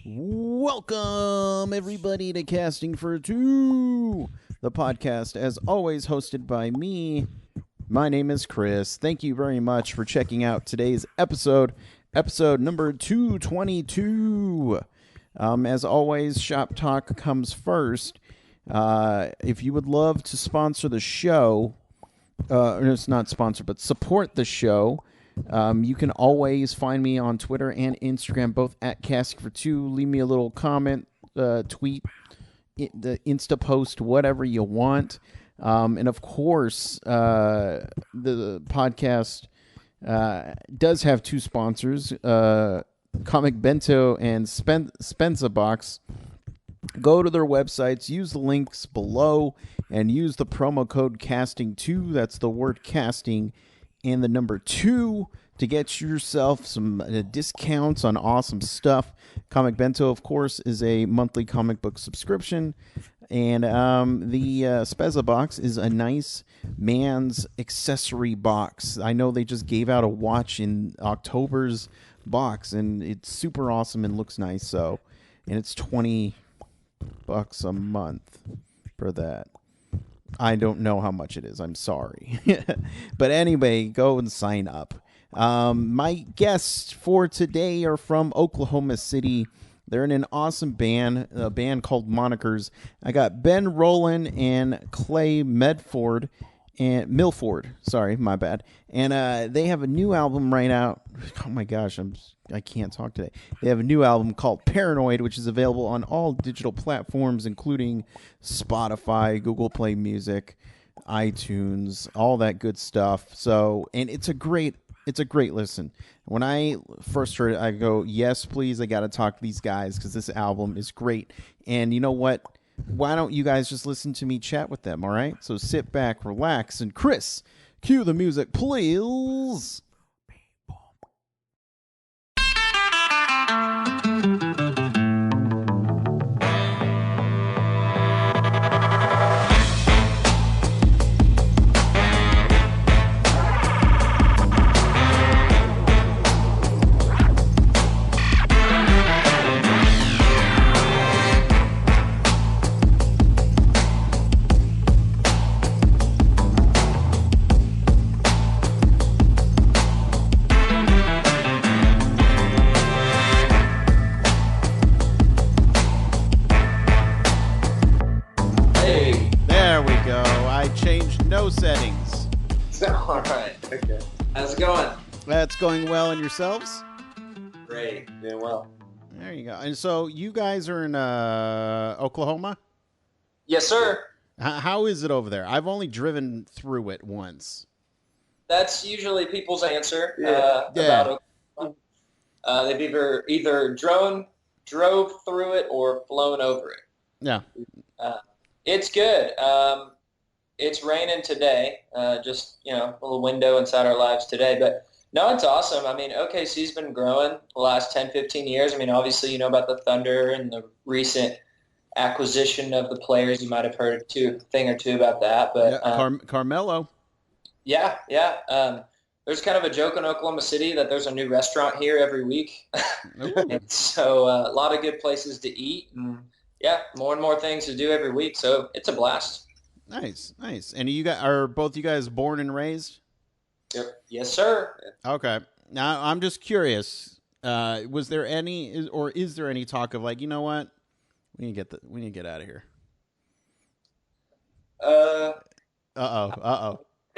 Welcome, everybody, to Casting for Two, the podcast, as always, hosted by me. My name is Chris. Thank you very much for checking out today's episode number 222. As always, Shop Talk comes first. If you would love to sponsor the show, it's not sponsor, but support the show, you can always find me on Twitter and Instagram, both at Casting for Two. Leave me a little comment, tweet, the Insta post, whatever you want. And of course, the podcast does have two sponsors, Comic Bento and Spensa Box. Go to their websites, use the links below, and use the promo code CASTING2. That's the word casting and the number 2 to get yourself some discounts on awesome stuff. Comic Bento, of course, is a monthly comic book subscription. And the Spezza box is a nice man's accessory box. I know they just gave out a watch in October's box, and it's super awesome and looks nice. So, and it's $20 a month for that. I don't know how much it is. I'm sorry. But anyway, go and sign up. My guests for today are from Oklahoma City. They're in an awesome band, a band called Monikers. I got Ben Rowland and Clay Milford. Sorry, my bad. And they have a new album right out. Oh my gosh, I can't talk today. They have a new album called Paranoid, which is available on all digital platforms, including Spotify, Google Play Music, iTunes, all that good stuff. So, and it's a great listen. When I first heard it, I go, yes, please, I got to talk to these guys because this album is great. And you know what? Why don't you guys just listen to me chat with them, all right? So sit back, relax, and Chris, cue the music, please. Settings. All right. Okay. How's it going? That's going well. And yourselves? Great. Doing well. There you go. And so you guys are in Oklahoma? Yes, sir. How is it over there? I've only driven through it once. That's usually people's answer. Yeah. About Oklahoma. They've either drove through it or flown over it. Yeah. It's good. It's raining today, just, a little window inside our lives today. But, no, it's awesome. I mean, OKC's been growing the last 10, 15 years. I mean, obviously, you know about the Thunder and the recent acquisition of the players. You might have heard a thing or two about that. But Carmelo. Yeah. There's kind of a joke in Oklahoma City that there's a new restaurant here every week. And so a lot of good places to eat. And, yeah, more and more things to do every week. So it's a blast. Nice. And are both you guys born and raised? Yep. Yes, sir. Okay. Now I'm just curious. Was there any, is there any talk of like, you know what, we need to get out of here? They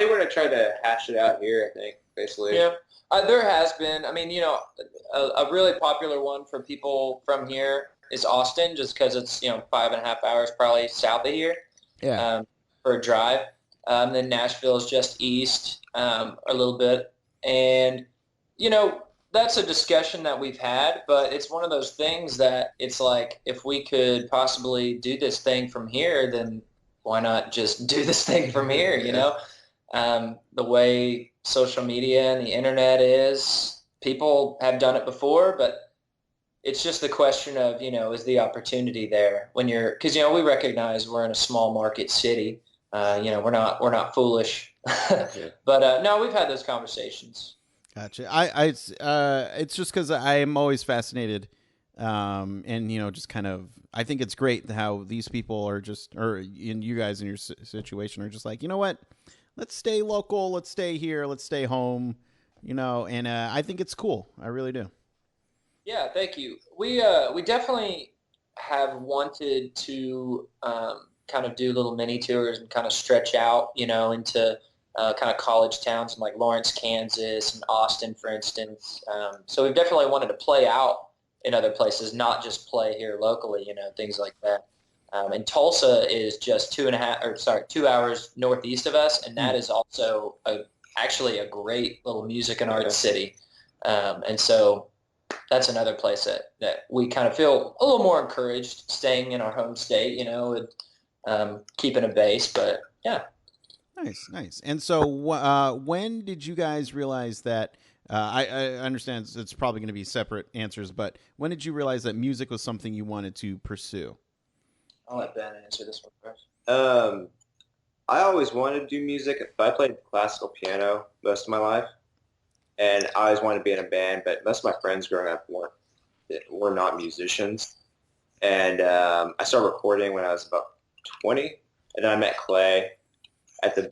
were to try to hash it out here, I think, basically. Yeah. There has been. I mean, a really popular one for people from here is Austin, just because it's 5.5 hours probably south of here. Yeah. For a drive. Then Nashville is just east a little bit. And, that's a discussion that we've had, but it's one of those things that it's like, if we could possibly do this thing from here, then why not just do this thing from here, The way social media and the internet is, people have done it before, but it's just the question of, is the opportunity there when because, we recognize we're in a small market city. We're not foolish, but no, we've had those conversations. Gotcha. It's just because I am always fascinated And just kind of, I think it's great how these people are you guys in your situation are just like, you know what, let's stay local, let's stay here, let's stay home, and I think it's cool. I really do. Yeah, thank you. We definitely have wanted to kind of do little mini tours and kind of stretch out, into kind of college towns like Lawrence, Kansas, and Austin, for instance. So we've definitely wanted to play out in other places, not just play here locally, things like that. And Tulsa is just 2 hours northeast of us, and that is also actually a great little music and arts city. And so that's another place that we kind of feel a little more encouraged staying in our home state, and keeping a base. But yeah. Nice. And so when did you guys realize that, I understand it's probably going to be separate answers, but when did you realize that music was something you wanted to pursue? I'll let Ben answer this one first. I always wanted to do music. I played classical piano most of my life, and I always wanted to be in a band, but most of my friends growing up were not musicians. And I started recording when I was about 20, and then I met Clay at the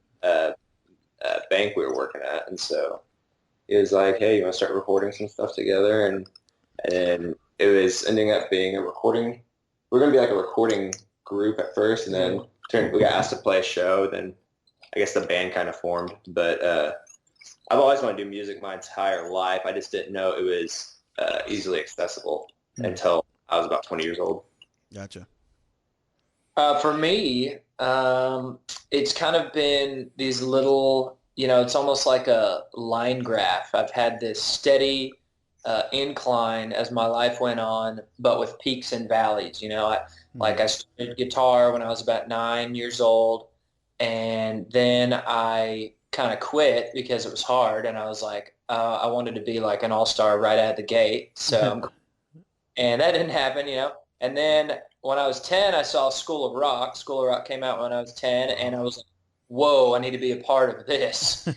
bank we were working at, and so it was like, hey, you want to start recording some stuff together? And then it was ending up being a recording. We're going to be like a recording group at first, and then we got asked to play a show. Then I guess the band kind of formed. But I've always wanted to do music my entire life. I just didn't know it was easily accessible until I was about 20 years old. Gotcha. For me, it's kind of been these little, it's almost like a line graph. I've had this steady incline as my life went on, but with peaks and valleys. I started guitar when I was about 9 years old, and then I kind of quit because it was hard, and I was like, I wanted to be like an all-star right out of the gate. So, and that didn't happen, And then when I was 10, I saw School of Rock. School of Rock came out when I was 10, and I was like, whoa, I need to be a part of this.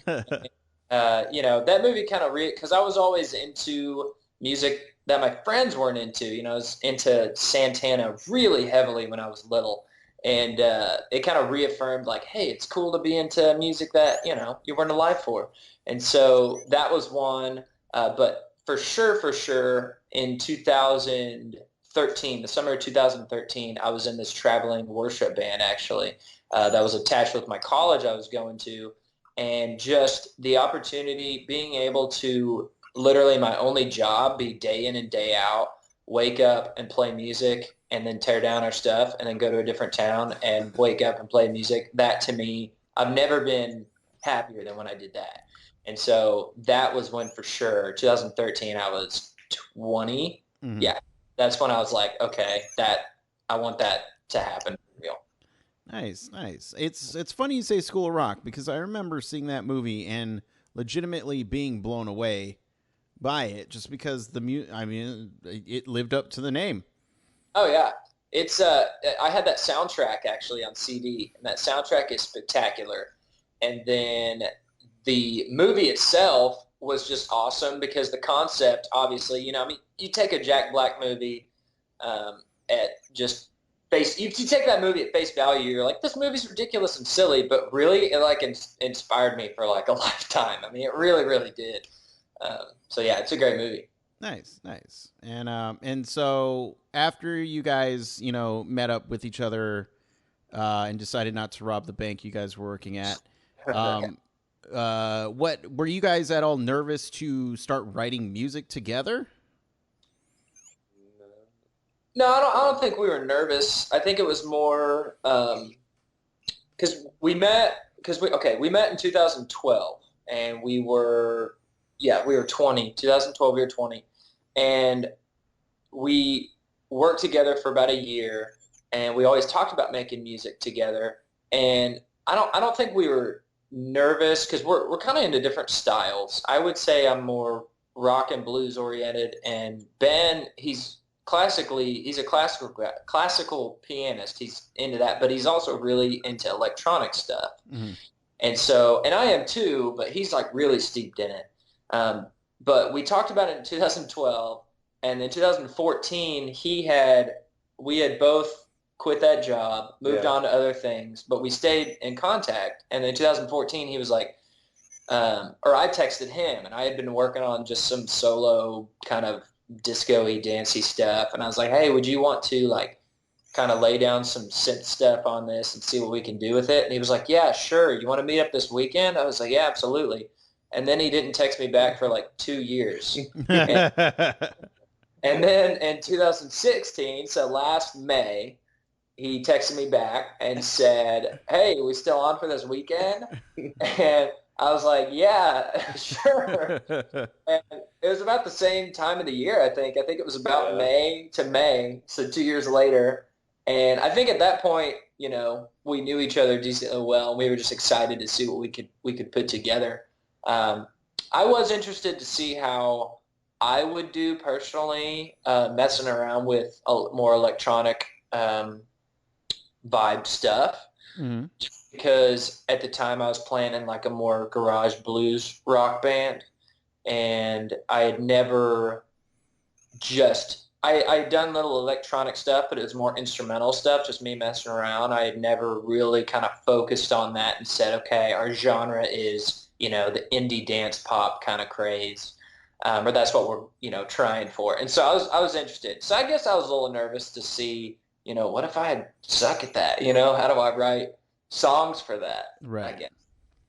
That movie kind of because I was always into music that my friends weren't into. I was into Santana really heavily when I was little. And it kind of reaffirmed like, hey, it's cool to be into music that, you weren't alive for. And so that was one. But for sure, in 2013, the summer of 2013, I was in this traveling worship band, actually, that was attached with my college I was going to. And just the opportunity, being able to literally my only job be day in and day out, wake up and play music, and then tear down our stuff and then go to a different town and wake up and play music. That to me, I've never been happier than when I did that. And so that was when for sure, 2013, I was 20. Mm-hmm. Yeah, that's when I was like, okay, I want that to happen for real. Nice. It's funny you say School of Rock because I remember seeing that movie and legitimately being blown away by it just because it lived up to the name. Oh yeah. It's I had that soundtrack actually on CD, and that soundtrack is spectacular. And then the movie itself was just awesome because the concept, obviously, you take a Jack Black movie at just you take that movie at face value, you're like, this movie's ridiculous and silly, but really it like inspired me for like a lifetime. I mean, it really, really did. So yeah, it's a great movie. Nice. And so after you guys, met up with each other and decided not to rob the bank you guys were working at, what were you guys at all nervous to start writing music together? No, I don't think we were nervous. I think it was more because we met in 2012, and we were 20. 2012, we were 20, and we worked together for about a year, and we always talked about making music together. And I don't think we were nervous because we're kind of into different styles. I would say I'm more rock and blues oriented, and Ben, he's a classical pianist. He's into that, but he's also really into electronic stuff. Mm-hmm. And I am too, but he's like really steeped in it. But we talked about it in 2012, And in 2014, we had both quit that job, moved on to other things, but we stayed in contact. And in 2014, he was like, or I texted him, and I had been working on just some solo kind of disco-y, dancey stuff. And I was like, hey, would you want to like kind of lay down some synth stuff on this and see what we can do with it? And he was like, yeah, sure. You want to meet up this weekend? I was like, yeah, absolutely. And then he didn't text me back for like 2 years. And then in 2016, so last May, he texted me back and said, hey, we still on for this weekend? And I was like, yeah, sure. And it was about the same time of the year, I think. I think it was about May to May, so 2 years later. And I think at that point, you know, we knew each other decently well, and we were just excited to see what we could put together. I was interested to see how I would do personally, messing around with more electronic vibe stuff. Mm-hmm. Because at the time I was playing in like a more garage blues rock band, and I had never I'd done little electronic stuff, but it was more instrumental stuff, just me messing around. I had never really kind of focused on that and said, okay, our genre is, you know, the indie dance pop kind of craze. Or that's what we're, you know, trying for. And so I was interested. So I guess I was a little nervous to see, you know, what if I had suck at that? You know, how do I write songs for that? Right. I guess.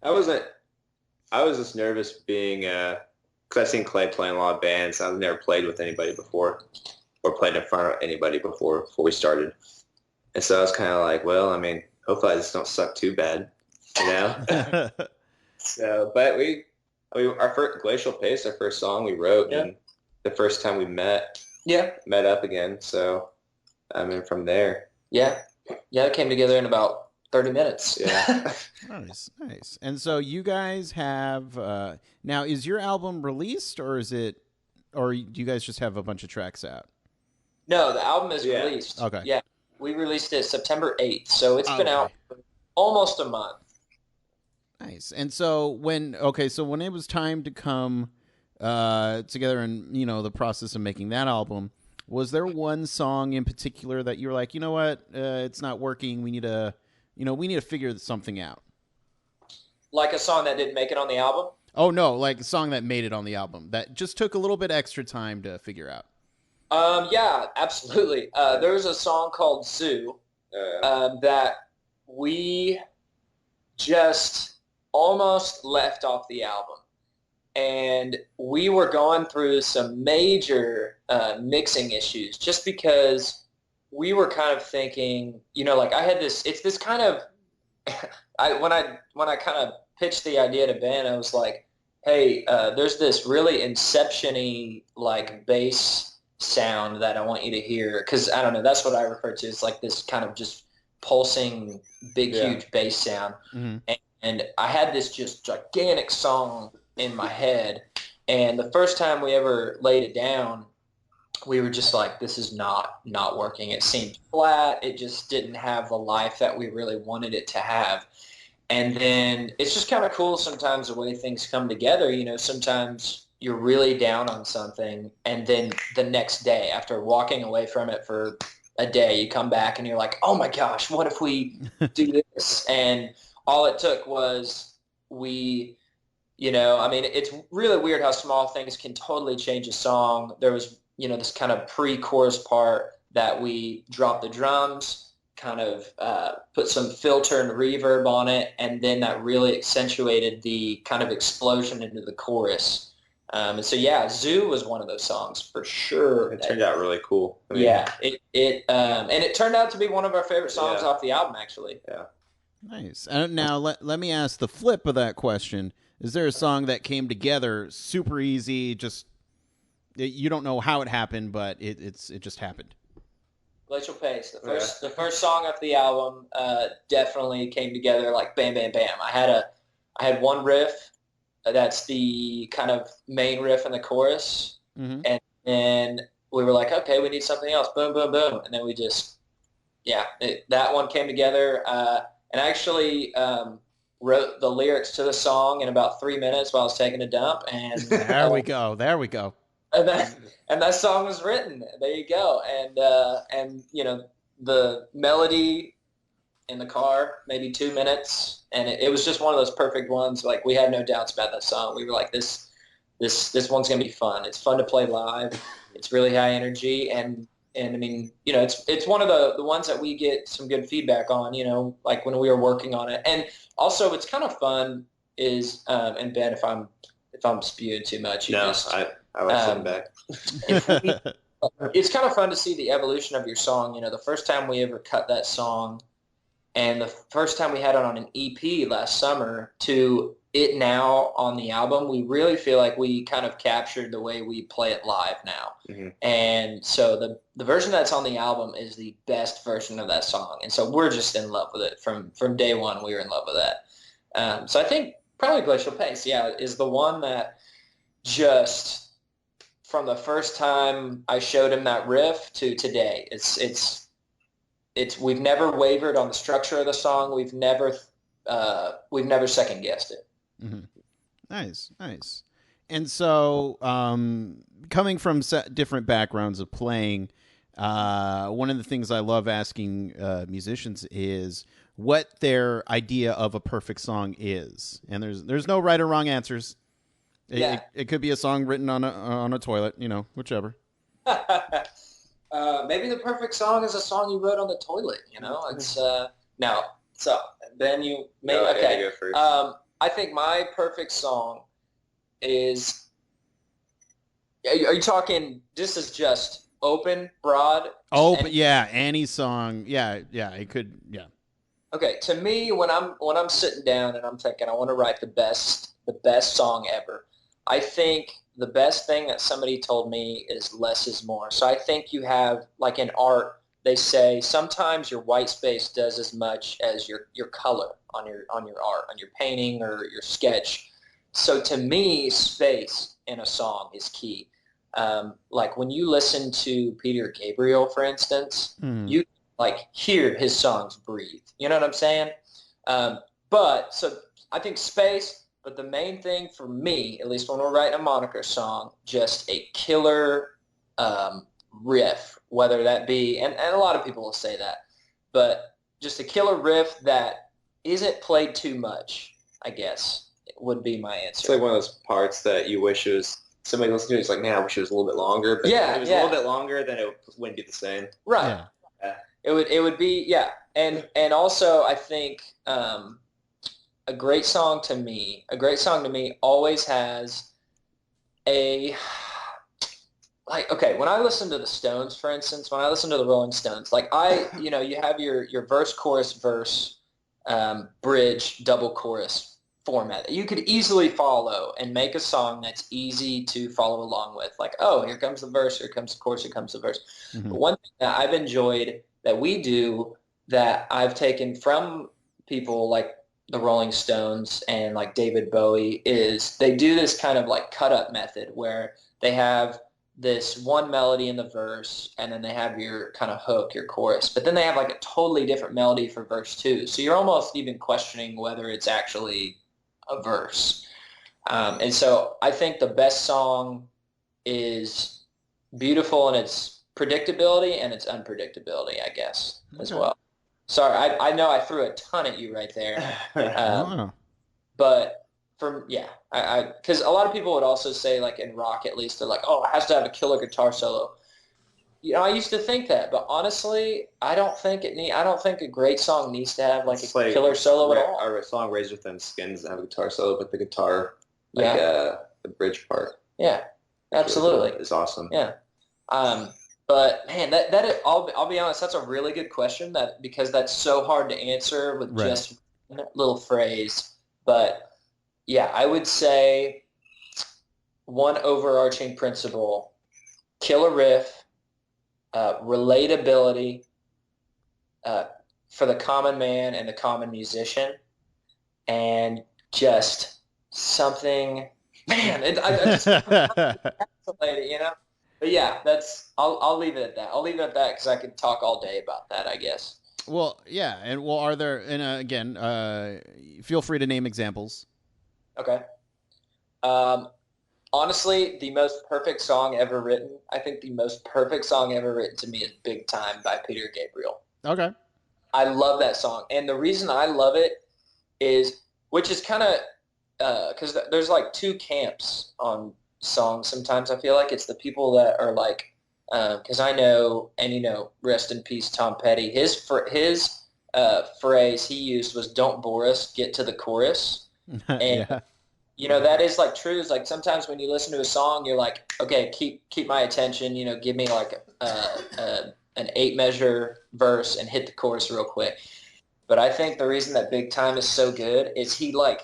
I was just nervous being, because I've seen Clay play in a lot of bands. I've never played with anybody before or played in front of anybody before we started. And so I was kind of like, well, I mean, hopefully I just don't suck too bad, you know? So, but our first Glacial Pace, our first song we wrote, and the first time we met up again. So, I mean, from there. Yeah, it came together in about 30 minutes. Yeah. Nice. And so you guys have, now is your album released, or do you guys just have a bunch of tracks out? No, the album is released. Okay. Yeah, we released it September 8th, so it's been out for almost a month. Nice. And so when it was time to come together and, you know, the process of making that album, was there one song in particular that you were like, you know what, it's not working, we need to figure something out? Like a song that didn't make it on the album? Oh, no, like a song that made it on the album that just took a little bit extra time to figure out. Yeah, absolutely. There was a song called Zoo that we just almost left off the album. And we were going through some major mixing issues just because we were kind of thinking, you know, like it's this kind of, when I kind of pitched the idea to Ben, I was like, hey, there's this really Inception-y like bass sound that I want you to hear. Cause I don't know, that's what I refer to as like this kind of just pulsing big, huge bass sound. Mm-hmm. And I had this just gigantic song in my head. And the first time we ever laid it down, we were just like, this is not working. It seemed flat. It just didn't have the life that we really wanted it to have. And then it's just kind of cool sometimes the way things come together. You know, sometimes you're really down on something, and then the next day, after walking away from it for a day, you come back and you're like, oh my gosh, what if we do this? And all it took was you know, I mean, it's really weird how small things can totally change a song. There was, you know, this kind of pre-chorus part that we dropped the drums, kind of put some filter and reverb on it, and then that really accentuated the kind of explosion into the chorus. And so, yeah, Zoo was one of those songs for sure. It turned out really cool. I mean, and it turned out to be one of our favorite songs off the album, actually. Yeah. Nice. Now, let me ask the flip of that question. Is there a song that came together super easy, just you don't know how it happened, but it just happened? Glacial Pace, the first song off the album, definitely came together like bam, bam, bam. I had one riff. That's the kind of main riff in the chorus. Mm-hmm. And then we were like, okay, we need something else. Boom, boom, boom. And then we just, that one came together. And I actually wrote the lyrics to the song in about 3 minutes while I was taking a dump. And There we go. and that song was written. There you go. And you know, the melody in the car, maybe 2 minutes, and it was just one of those perfect ones. Like, we had no doubts about that song. We were like, this one's gonna be fun. It's fun to play live. It's really high energy, and I mean, you know, it's one of the ones that we get some good feedback on. You know, like when we were working on it, and also it's kind of fun is and Ben, if I'm spewing too much, I was sitting back. It's kind of fun to see the evolution of your song. You know, the first time we ever cut that song, and the first time we had it on an EP last summer to it now on the album, we really feel like we kind of captured the way we play it live now. Mm-hmm. And so the version that's on the album is the best version of that song. And so we're just in love with it. From day one, we were in love with that. So I think probably Glacial Pace, is the one that just from the first time I showed him that riff to today, it's we've never wavered on the structure of the song. We've never second guessed it. Mm-hmm. Nice. And so, coming from different backgrounds of playing, one of the things I love asking musicians is what their idea of a perfect song is, and there's no right or wrong answers. It could be a song written on a toilet, you know, whichever. Maybe the perfect song is a song you wrote on the toilet. You know, it's no. So then you maybe okay. Go first. I think my perfect song is. Are you talking? This is just open, broad. But yeah, Annie's song. Yeah, it could. Yeah. Okay, to me, when I'm sitting down and I'm thinking I want to write the best song ever, I think the best thing that somebody told me is less is more. So I think you have, like in art, they say sometimes your white space does as much as your color on your art, on your painting or your sketch. So to me, space in a song is key. Like when you listen to Peter Gabriel, for instance, you like hear his songs breathe. You know what I'm saying? But so I think space. But the main thing for me, at least when we're writing a Monikers song, just a killer riff, whether that be, and a lot of people will say that, but just a killer riff that isn't played too much, I guess, would be my answer. It's like one of those parts that you wish it was, somebody listening to it, it's like, man, I wish it was a little bit longer. But if it was a little bit longer, then it wouldn't be the same. Right. Yeah. It would be, yeah. And also I think a great song to me always has a, like, okay, when I listen to the Stones, for instance, when I listen to the Rolling Stones, like you know, you have your verse, chorus, verse, bridge, double chorus format that you could easily follow and make a song that's easy to follow along with. Like, oh, here comes the verse, here comes the chorus, here comes the verse. Mm-hmm. But one thing that I've enjoyed that we do that I've taken from people like the Rolling Stones and like David Bowie is they do this kind of like cut up method where they have this one melody in the verse and then they have your kind of hook, your chorus, but then they have like a totally different melody for verse 2. So you're almost even questioning whether it's actually a verse. And so I think the best song is beautiful in its predictability and its unpredictability, I guess, as well. Sorry, I know I threw a ton at you right there. But because a lot of people would also say, like in rock at least, they're like, oh, it has to have a killer guitar solo. You know, I used to think that, but honestly, I don't think a great song needs to have like a killer solo at all. Our song "Razor Thin Skin" doesn't have a guitar solo, but the guitar, the bridge part, absolutely, is awesome. Yeah. But man, I'll be honest, that's a really good question because that's so hard to answer with just one little phrase. But yeah, I would say one overarching principle: killer riff, relatability for the common man and the common musician, and just something. Man, I just you know. But yeah, I'll leave it at that. I'll leave it at that because I could talk all day about that, I guess. Well, yeah, and are there? And again, feel free to name examples. Okay. honestly, the most perfect song ever written, I think the most perfect song ever written to me is Big Time by Peter Gabriel. Okay. I love that song. And the reason I love it is, which is kind of, because there's like two camps on songs sometimes. I feel like it's the people that are like, because I know, and rest in peace, Tom Petty. His phrase he used was "Don't bore us, get to the chorus." And Yeah. that is like true. It's like sometimes when you listen to a song, you're like, okay, keep my attention. Give me like an 8-measure verse and hit the chorus real quick. But I think the reason that Big Time is so good is he like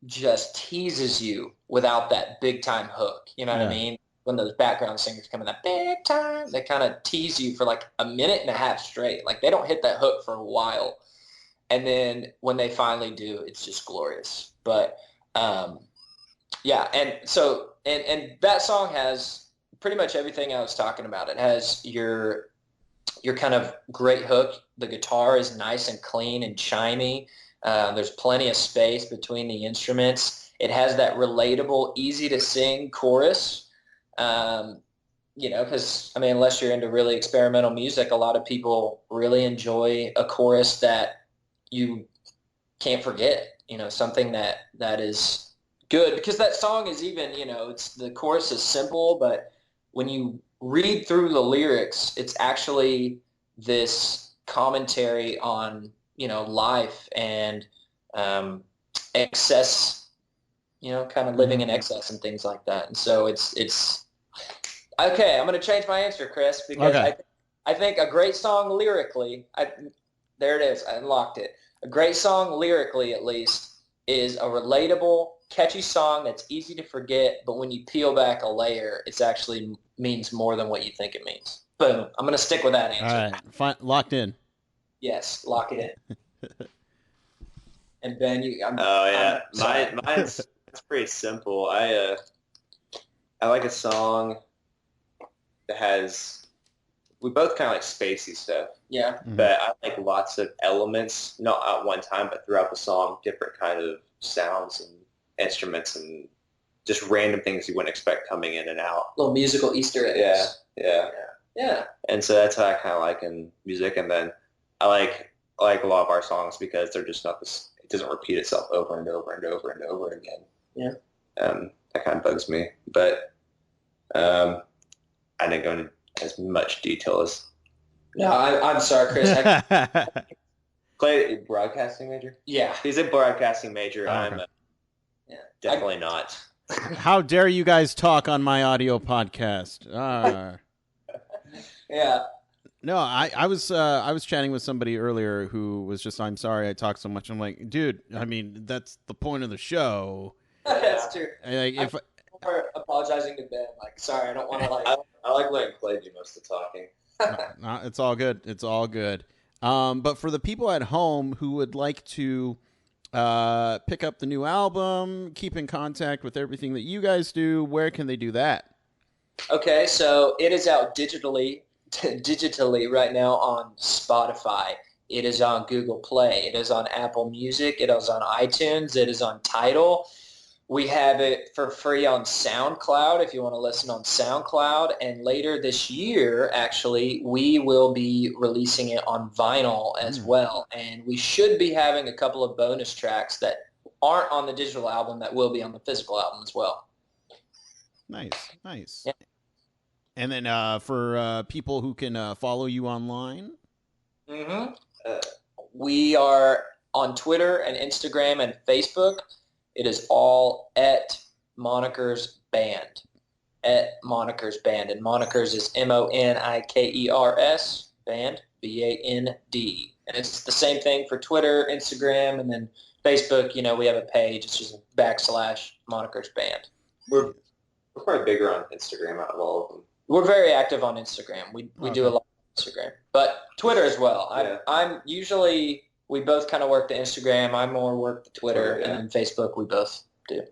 just teases you without that big time hook. You know what I mean? When those background singers come in, that big time, they kind of tease you for like a minute and a half straight. Like they don't hit that hook for a while. And then when they finally do, it's just glorious. But yeah, and so and that song has pretty much everything I was talking about. It has your kind of great hook. The guitar is nice and clean and chimey. There's plenty of space between the instruments. It has that relatable, easy to sing chorus. Because unless you're into really experimental music, a lot of people really enjoy a chorus that you can't forget. Something that is good, because that song is even, it's the chorus is simple, but when you read through the lyrics, it's actually this commentary on life and excess, kind of living in excess and things like that. And so it's okay. I'm going to change my answer, Chris, because I think a great song lyrically, there it is. I unlocked it. A great song lyrically, at least, is a relatable, catchy song that's easy to forget, but when you peel back a layer, it actually means more than what you think it means. Boom. I'm going to stick with that answer. All right. Fine. Locked in. Yes, lock it in. And Ben, mine's it's pretty simple. I like a song that has, we both kind of like spacey stuff. Yeah. Mm-hmm. But I like lots of elements, not at one time, but throughout the song, different kind of sounds and instruments and just random things you wouldn't expect coming in and out. Little musical Easter eggs. Yeah. And so that's how I kind of like in music. And then I like a lot of our songs because they're just not this, it doesn't repeat itself over and over and over and over again. Yeah. That kind of bugs me. But I didn't go into as much detail as. No, I'm sorry, Chris. Clay, broadcasting major? Yeah. He's a broadcasting major. Okay. I'm definitely not. How dare you guys talk on my audio podcast? Yeah. No, I was chatting with somebody earlier who was just, I'm sorry I talk so much. I'm like, dude, that's the point of the show. That's true. Like, I'm apologizing to Ben. Like, sorry, I don't want to like. I like letting Clay do most of the talking. No, it's all good. It's all good. But for the people at home who would like to pick up the new album, keep in contact with everything that you guys do, where can they do that? Okay, so it is out digitally right now on Spotify. It is on Google Play. It is on Apple Music. It is on iTunes. It is on Tidal. We have it for free on SoundCloud if you want to listen on SoundCloud. And later this year, actually, we will be releasing it on vinyl as well. And we should be having a couple of bonus tracks that aren't on the digital album that will be on the physical album as well. Nice. Yeah. And then for people who can follow you online? We are on Twitter and Instagram and Facebook. It is all at Monikers Band. At Monikers Band. And Monikers is Monikers Band, B-A-N-D. And it's the same thing for Twitter, Instagram, and then Facebook. We have a page. It's just / Monikers Band. We're probably bigger on Instagram out of all of them. We're very active on Instagram. We do a lot on Instagram. But Twitter as well. I'm usually... We both kind of work the Instagram. I more work the Twitter, and then Facebook we both do.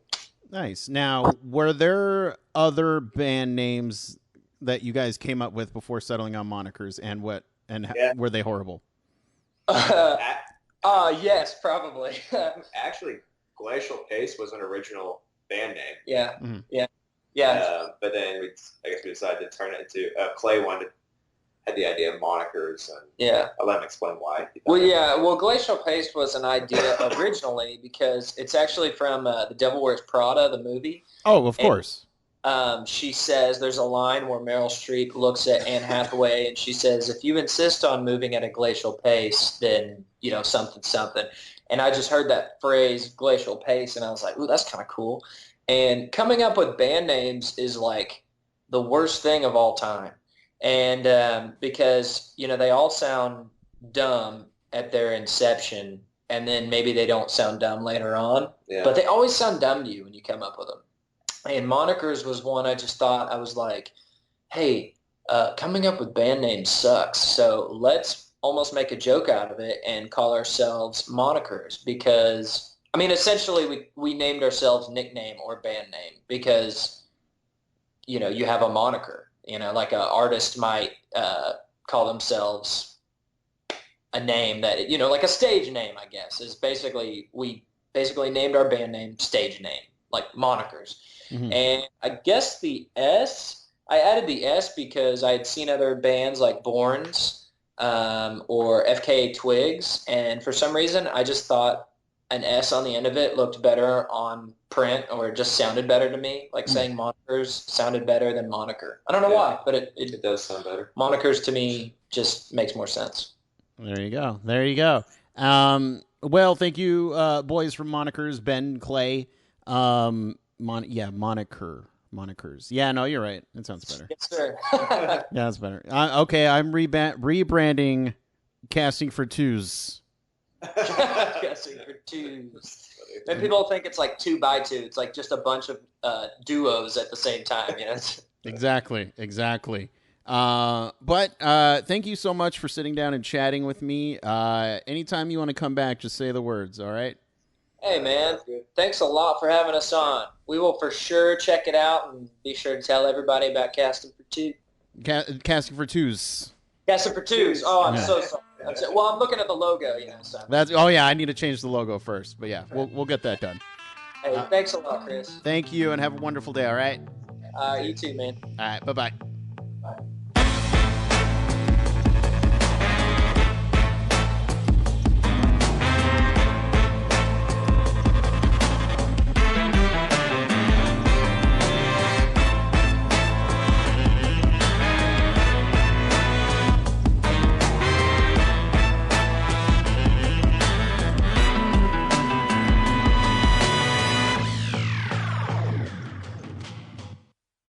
Nice. Now, were there other band names that you guys came up with before settling on Monikers, and were they horrible? Yes, probably. Actually, Glacial Pace was an original band name. Yeah. Mm-hmm. Yeah. Yeah. But then I guess we decided to turn it into Clay had the idea of monikers, and Yeah. I'll let him explain why. Well, Glacial Paste was an idea originally because it's actually from The Devil Wears Prada, the movie. Oh, of course. She says there's a line where Meryl Streep looks at Anne Hathaway and she says, if you insist on moving at a glacial pace, then, something. And I just heard that phrase, glacial pace, and I was like, ooh, that's kind of cool. And coming up with band names is like the worst thing of all time. And because, they all sound dumb at their inception, and then maybe they don't sound dumb later on. Yeah. But they always sound dumb to you when you come up with them. And Monikers was one I just thought, I was like, hey, coming up with band names sucks. So let's almost make a joke out of it and call ourselves Monikers because, essentially we named ourselves nickname or band name because, you have a moniker. Like an artist might call themselves a name that, like a stage name, I guess, is we basically named our band name stage name, like Monikers. Mm-hmm. And I guess I added the S because I had seen other bands like Borns or FKA Twigs, and for some reason I just thought an S on the end of it looked better on print, or it just sounded better to me. Like saying Monikers sounded better than moniker. I don't know why, but it does sound better. Monikers to me just makes more sense. There you go. Well, thank you, boys from Monikers, Ben, Clay. Monikers. Yeah, no, you're right. It sounds better. Yes, sir. Yeah, that's better. Okay, I'm rebranding Casting for Twos. Casting for Twos. And people think it's like 2x2. It's like just a bunch of duos at the same time. Exactly. But thank you so much for sitting down and chatting with me. Anytime you want to come back, just say the words, all right? Hey, man, thanks a lot for having us on. We will for sure check it out and be sure to tell everybody about Casting for Two. Casting for Twos. Casting for Twos. Oh, I'm so sorry. I'm looking at the logo, So. I need to change the logo first. But yeah, we'll get that done. Hey, thanks a lot, Chris. Thank you, and have a wonderful day, all right? You too, man. All right, bye-bye.